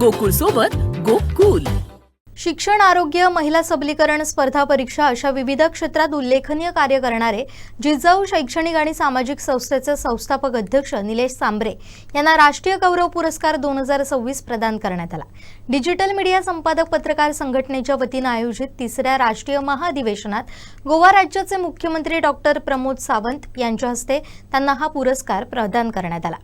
गोकुळ सोबत गोकुल. शिक्षण, आरोग्य, महिला सबलीकरण, स्पर्धा परीक्षा अशा विविध क्षेत्रात उल्लेखनीय कार्य करणारे जिजाऊ शैक्षणिक आणि सामाजिक संस्थेचे संस्थापक अध्यक्ष निलेश सांबरे यांना राष्ट्रीय गौरव पुरस्कार 2026 प्रदान करण्यात आला. डिजिटल मीडिया संपादक पत्रकार संघटनेच्या वतीने आयोजित तिसऱ्या राष्ट्रीय महाअधिवेशनात गोवा राज्याचे मुख्यमंत्री डॉक्टर प्रमोद सावंत यांच्या हस्ते त्यांना हा पुरस्कार प्रदान करण्यात आला.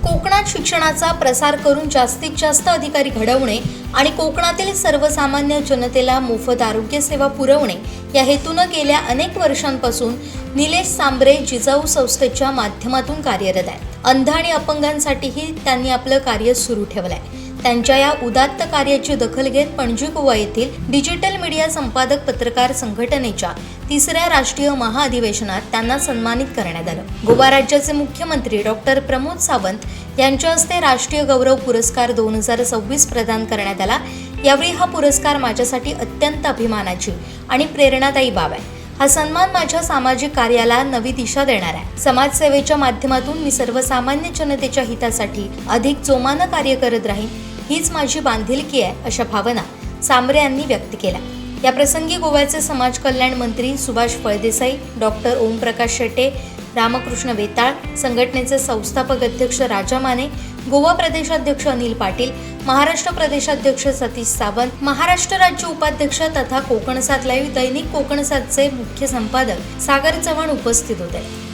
कोकणात शिक्षणाचा प्रसार करून जास्तीत जास्त अधिकारी घडवणे आणि कोकणातील सर्वसामान्य जनतेला मोफत आरोग्य सेवा पुरवणे या हेतूने गेल्या अनेक वर्षांपासून निलेश सांबरे जिजाऊ संस्थेच्या माध्यमातून कार्यरत आहेत. अंध आणि अपंगांसाठीही त्यांनी आपलं कार्य सुरू ठेवलंय. त्यांच्या या उदात्त कार्याची दखल घेत पणजी गोवा येथील डिजिटल मीडिया संपादक पत्रकार संघटनेच्या तिसऱ्या राष्ट्रीय महाअधिवेशनात त्यांना सन्मानित करण्यात आलं. गोवा राज्याचे मुख्यमंत्री डॉक्टर प्रमोद सावंत यांच्या हस्ते राष्ट्रीय गौरव पुरस्कार 2026 प्रदान करण्यात आला. यावेळी हा पुरस्कार माझ्यासाठी अत्यंत अभिमानाची आणि प्रेरणादायी बाब आहे. हा सन्मान माझ्या सामाजिक कार्याला नवी दिशा देणार आहे. समाजसेवेच्या माध्यमातून मी सर्वसामान्य जनतेच्या हितासाठी अधिक जोमानं कार्य करत राहीन, हीच माझी बांधिलकी आहे, अशा भावना सांबरे यांनी व्यक्त केल्या. या प्रसंगी गोव्याचे समाज कल्याण मंत्री सुभाष फळदेसाई, डॉक्टर ओमप्रकाश शेटे, रामकृष्ण वेताळ, संघटनेचे संस्थापक अध्यक्ष राजा माने, गोवा प्रदेशाध्यक्ष अनिल पाटील, महाराष्ट्र प्रदेशाध्यक्ष सतीश सावंत, महाराष्ट्र राज्य उपाध्यक्ष तथा कोकणसात लाईव्ह दैनिक कोकणसातचे मुख्य संपादक सागर चव्हाण उपस्थित होते.